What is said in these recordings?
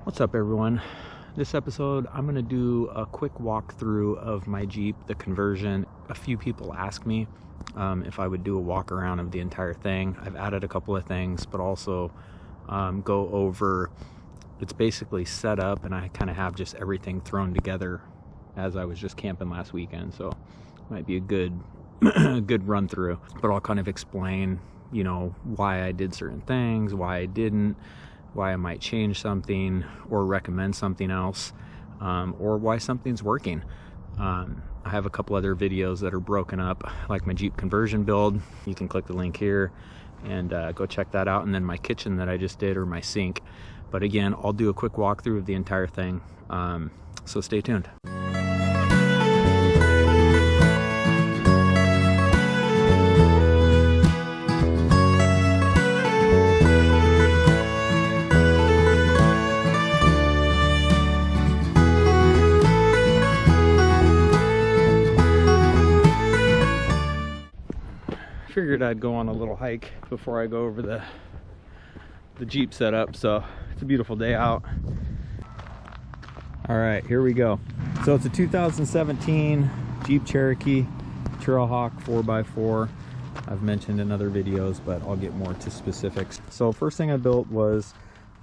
What's up, everyone? This episode I'm going to do a quick walkthrough of my Jeep, the conversion. A few people ask me if I would do a walk around of the entire thing. I've added a couple of things, but also go over, it's basically set up and I kind of have just everything thrown together as I was just camping last weekend, so it might be a good good run through. But I'll kind of explain, you know, why I did certain things, why I didn't, why I might change something or recommend something else, or why something's working. I have a couple other videos that are broken up, like my Jeep conversion build. You can click the link here and go check that out, and then my kitchen that I just did, or my sink. But again, I'll do a quick walkthrough of the entire thing, so stay tuned. Figured I'd go on a little hike before I go over the Jeep setup. So it's a beautiful day out. All right, here we go. So it's a 2017 Jeep Cherokee Trailhawk 4x4. I've mentioned in other videos, but I'll get more to specifics. So first thing I built was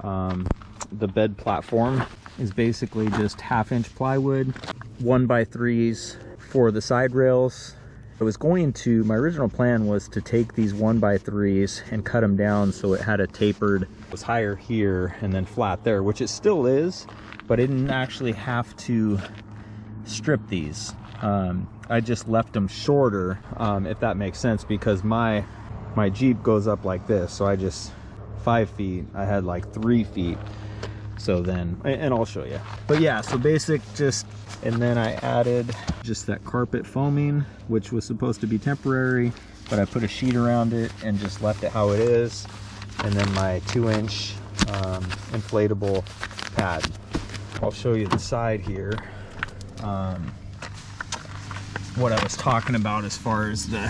the bed platform. Is basically just 1/2-inch plywood, 1x3s for the side rails. My original plan was to take these 1x3s and cut them down so it had a tapered, it was higher here and then flat there, which it still is, but I didn't actually have to strip these. I just left them shorter, if that makes sense, because my Jeep goes up like this, so I just 5 feet, I had like 3 feet. So then, and I'll show you. But yeah, so basic just, and then I added just that carpet foaming, which was supposed to be temporary, but I put a sheet around it and just left it how it is. And then my 2-inch inflatable pad. I'll show you the side here. What I was talking about as far as the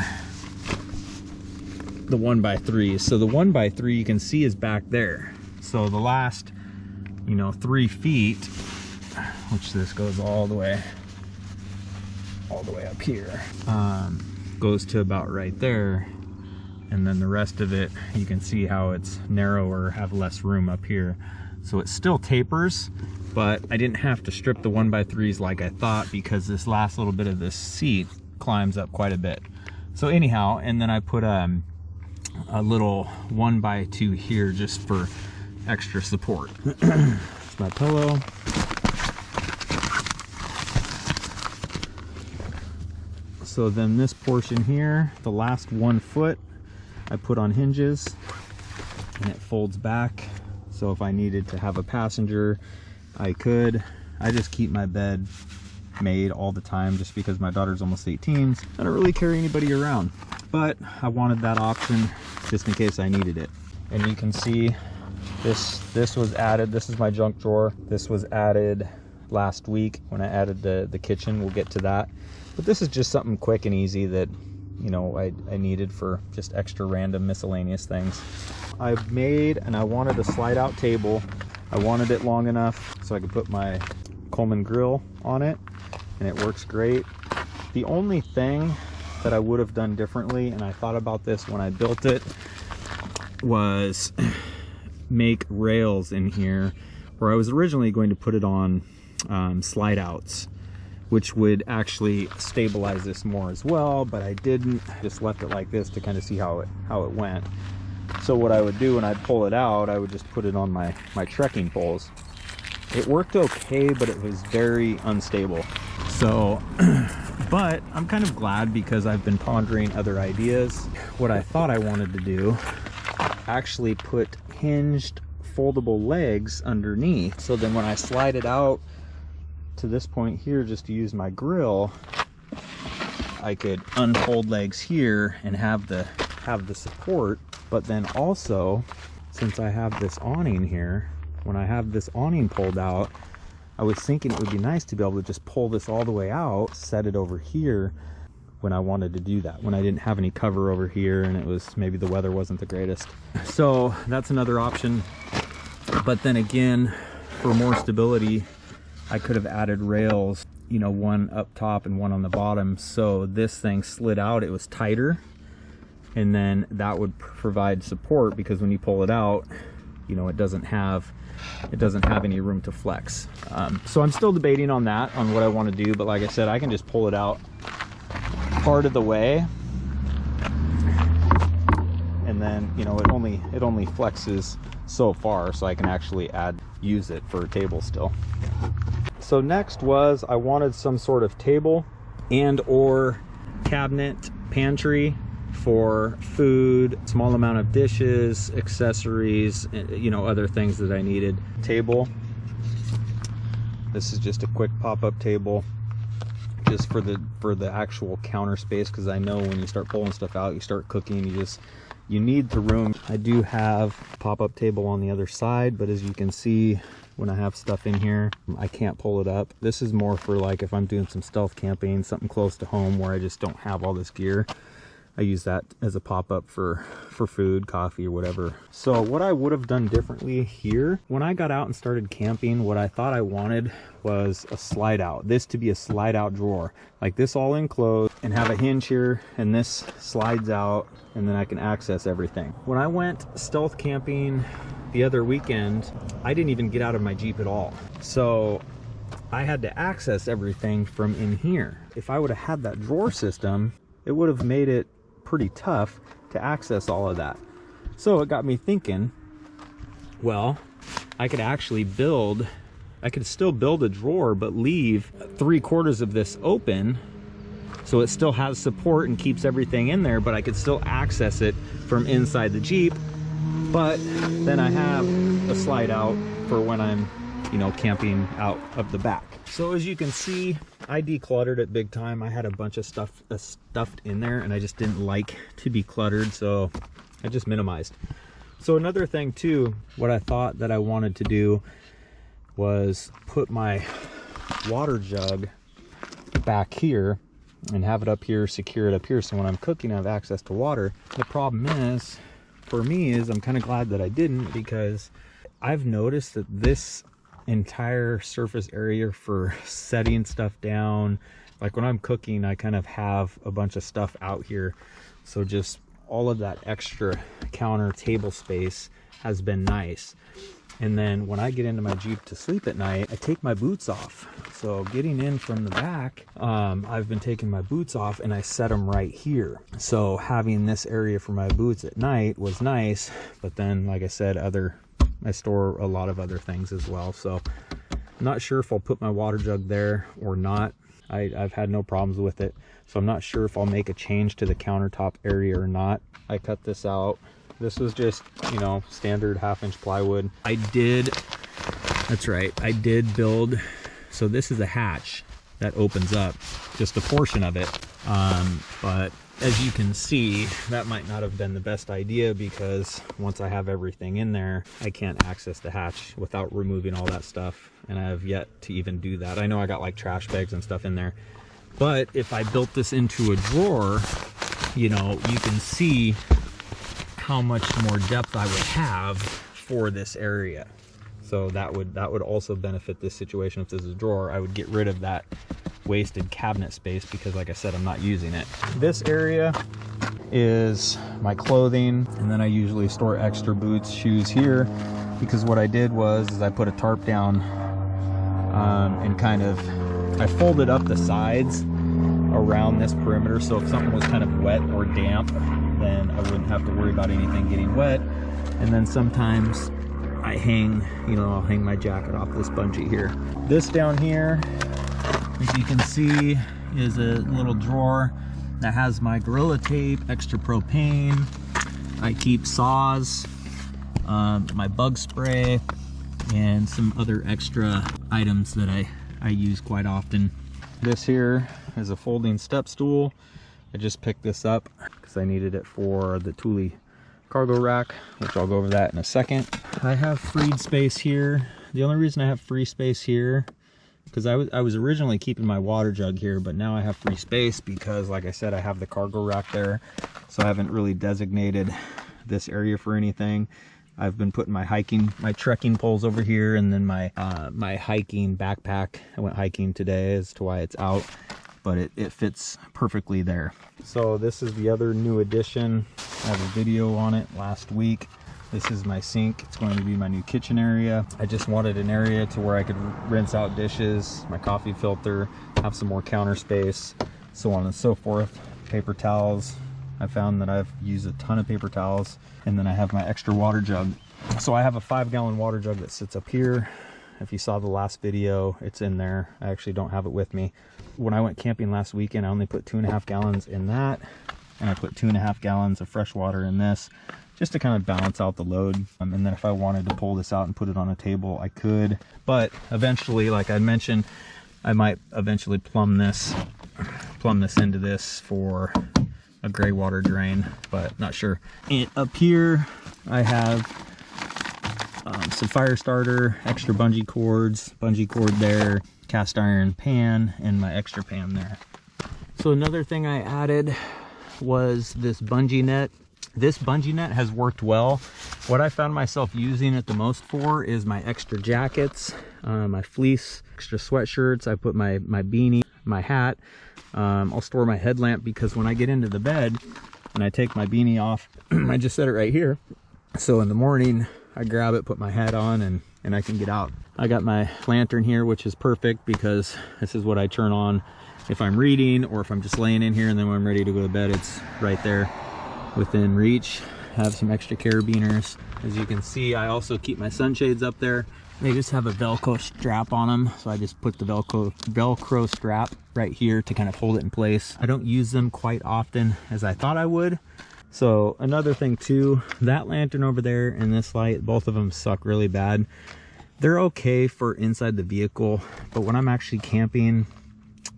1x3. So the 1x3 you can see is back there. So the last, 3 feet, which this goes all the way up here, goes to about right there, and then the rest of it, you can see how it's narrower, have less room up here. So it still tapers, but I didn't have to strip the 1x3s like I thought, because this last little bit of this seat climbs up quite a bit. So anyhow, and then I put a little 1x2 here just for extra support. It's my pillow. So then this portion here, the last 1 foot, I put on hinges and it folds back. So if I needed to have a passenger, I could. I just keep my bed made all the time just because my daughter's almost 18. I don't really carry anybody around, but I wanted that option just in case I needed it. And you can see this was added. This is my junk drawer. This was added last week when I added the kitchen. We'll get to that. But this is just something quick and easy that, I needed for just extra random miscellaneous things. I've made, and I wanted a slide out table. I wanted it long enough so I could put my Coleman grill on it, and it works great. The only thing that I would have done differently, and I thought about this when I built it, was make rails in here, where I was originally going to put it on slide outs, which would actually stabilize this more as well, but I didn't. Just left it like this to kind of see how it went. So what I would do when I'd pull it out, I would just put it on my trekking poles. It worked okay, but it was very unstable. So but I'm kind of glad, because I've been pondering other ideas. What I thought I wanted to do, actually put hinged foldable legs underneath, so then when I slide it out to this point here just to use my grill, I could unfold legs here and have the support. But then also, since I have this awning here, when I have this awning pulled out, I was thinking it would be nice to be able to just pull this all the way out, set it over here when I wanted to do that, when I didn't have any cover over here and it was, maybe the weather wasn't the greatest. So that's another option. But then again, for more stability, I could have added rails, you know, one up top and one on the bottom, so this thing slid out, it was tighter, and then that would provide support, because when you pull it out, you know, it doesn't have any room to flex. So I'm still debating on that, on what I want to do, but like I said, I can just pull it out part of the way, and then, you know, it only flexes so far, so I can actually use it for a table still. So next was, I wanted some sort of table and or cabinet pantry for food, small amount of dishes, accessories, you know, other things that I needed. Table. This is just a quick pop-up table, just for the actual counter space, because I know when you start pulling stuff out, you start cooking, you need the room. I do have a pop-up table on the other side, but as you can see, when I have stuff in here, I can't pull it up. This is more for like if I'm doing some stealth camping, something close to home where I just don't have all this gear. I use that as a pop-up for food, coffee, or whatever. So what I would have done differently here, when I got out and started camping, what I thought I wanted was a slide out. This to be a slide out drawer, like this all enclosed, and have a hinge here, and this slides out, and then I can access everything. When I went stealth camping the other weekend, I didn't even get out of my Jeep at all. So I had to access everything from in here. If I would have had that drawer system, it would have made it pretty tough to access all of that. So it got me thinking, well, I could still build a drawer, but leave 3/4 of this open, so it still has support and keeps everything in there, but I could still access it from inside the Jeep. But then I have a slide out for when I'm, you know, camping out of the back. So as you can see, I decluttered it big time. I had a bunch of stuff stuffed in there, and I just didn't like to be cluttered, so I just minimized. So another thing too, what I thought that I wanted to do was put my water jug back here and have it up here, secure it up here, so when I'm cooking I have access to water. The problem is, for me, is I'm kind of glad that I didn't, because I've noticed that this entire surface area for setting stuff down, like when I'm cooking, I kind of have a bunch of stuff out here, so just all of that extra counter table space has been nice. And then when I get into my Jeep to sleep at night, I take my boots off. So getting in from the back, I've been taking my boots off, and I set them right here. So having this area for my boots at night was nice, but then, like I said, I store a lot of other things as well. So I'm not sure if I'll put my water jug there or not. I've had no problems with it, so I'm not sure if I'll make a change to the countertop area or not. I cut this out. This was just, you know, standard 1/2-inch plywood. I did build, so this is a hatch that opens up, just a portion of it, but as you can see, that might not have been the best idea, because once I have everything in there, I can't access the hatch without removing all that stuff, and I have yet to even do that. I know I got like trash bags and stuff in there, but if I built this into a drawer, you know, you can see how much more depth I would have for this area. So that would also benefit this situation. If this is a drawer, I would get rid of that wasted cabinet space, because like I said, I'm not using it. This area is my clothing, and then I usually store extra boots, shoes here, because what I did was I put a tarp down, and I folded up the sides around this perimeter, so if something was kind of wet or damp, then I wouldn't have to worry about anything getting wet. And then sometimes I I'll hang my jacket off this bungee here. This down here, as you can see, is a little drawer that has my Gorilla Tape, extra propane. I keep saws, my bug spray, and some other extra items that I use quite often. This here is a folding step stool. I just picked this up because I needed it for the Thule cargo rack, which I'll go over that in a second. I have freed space here. The only reason I have free space here, because I was originally keeping my water jug here, but now I have free space because, like I said, I have the cargo rack there, so I haven't really designated this area for anything. I've been putting my trekking poles over here, and then my my hiking backpack. I went hiking today as to why it's out, but it fits perfectly there. So this is the other new addition. I have a video on it last week. This is my sink. It's going to be my new kitchen area. I just wanted an area to where I could rinse out dishes, my coffee filter, have some more counter space, so on and so forth. Paper towels. I found that I've used a ton of paper towels, and then I have my extra water jug. So I have a 5-gallon water jug that sits up here. If you saw the last video, it's in there. I actually don't have it with me. When I went camping last weekend, I only put 2.5 gallons in that, and I put 2.5 gallons of fresh water in this, just to kind of balance out the load. And then if I wanted to pull this out and put it on a table, I could. But eventually, like I mentioned, I might eventually plumb this into this for a gray water drain, but not sure. And up here, I have some fire starter, extra bungee cord there, cast iron pan, and my extra pan there. So another thing I added was this bungee net. This bungee net has worked well. What I found myself using it the most for is my extra jackets, my fleece, extra sweatshirts. I put my beanie, my hat. I'll store my headlamp, because when I get into the bed and I take my beanie off, I just set it right here. So in the morning, I grab it, put my hat on, and I can get out. I got my lantern here, which is perfect because this is what I turn on if I'm reading or if I'm just laying in here, and then when I'm ready to go to bed, it's right there within reach. Have some extra carabiners. As you can see, I also keep my sunshades up there. They just have a Velcro strap on them, so I just put the Velcro strap right here to kind of hold it in place. I don't use them quite often as I thought I would. So another thing too, that lantern over there and this light, both of them suck really bad. They're okay for inside the vehicle, but when I'm actually camping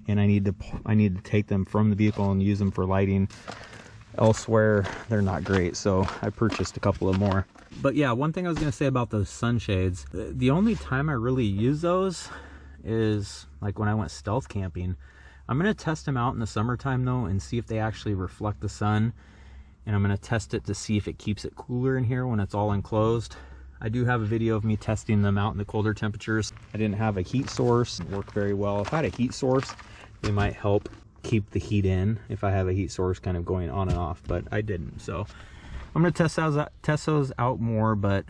and I need to take them from the vehicle and use them for lighting elsewhere, they're not great. So I purchased a couple of more. But yeah, one thing I was going to say about those sunshades, the only time I really use those is like when I went stealth camping. I'm going to test them out in the summertime though, and see if they actually reflect the sun. And I'm going to test it to see if it keeps it cooler in here when it's all enclosed. I do have a video of me testing them out in the colder temperatures. I didn't have a heat source. It worked very well. If I had a heat source, they might help keep the heat in if I have a heat source kind of going on and off, but I didn't. So I'm going to test those out more. But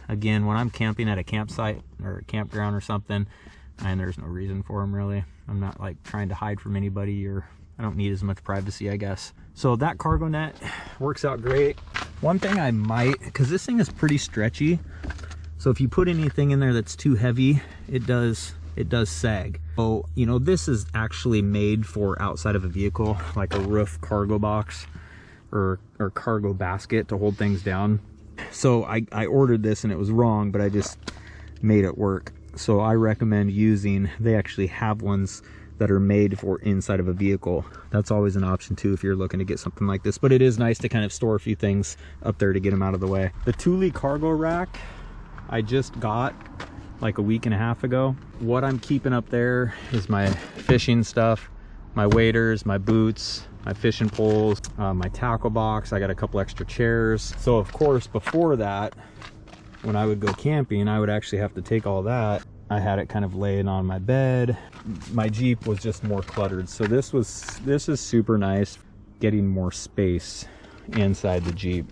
again, when I'm camping at a campsite or a campground or something, and there's no reason for them really. I'm not like trying to hide from anybody, or I don't need as much privacy, I guess. So that cargo net works out great. One thing I might, because this thing is pretty stretchy, so if you put anything in there that's too heavy, it does sag. So, you know, this is actually made for outside of a vehicle, like a roof cargo box or cargo basket to hold things down. So I ordered this and it was wrong, but I just made it work. So I recommend using, they actually have ones that are made for inside of a vehicle. That's always an option too if you're looking to get something like this, but it is nice to kind of store a few things up there to get them out of the way. The Thule cargo rack I just got like a week and a half ago. What I'm keeping up there is my fishing stuff, my waders, my boots, my fishing poles, my tackle box. I got a couple extra chairs. So of course, before that, when I would go camping, I would actually have to take all that. I had it kind of laying on my bed. My Jeep was just more cluttered. So this is super nice, getting more space inside the Jeep.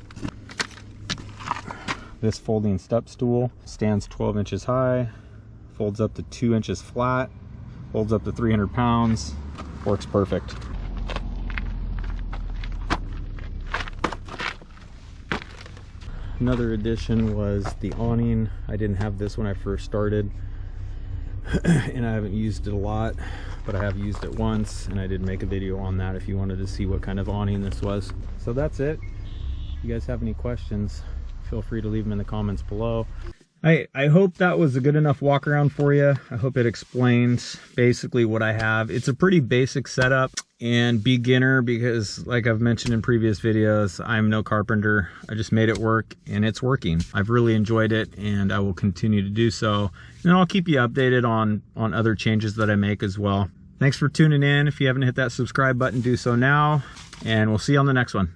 This folding step stool stands 12 inches high, folds up to 2 inches flat, holds up to 300 pounds, works perfect. Another addition was the awning. I didn't have this when I first started, and I haven't used it a lot, but I have used it once, and I did make a video on that if you wanted to see what kind of awning this was. So that's it. If you guys have any questions, feel free to leave them in the comments below. I hope that was a good enough walk around for you. I hope it explains basically what I have. It's a pretty basic setup and beginner because, like I've mentioned in previous videos, I'm no carpenter. I just made it work and it's working. I've really enjoyed it and I will continue to do so. And I'll keep you updated on other changes that I make as well. Thanks for tuning in. If you haven't hit that subscribe button, do so now. And we'll see you on the next one.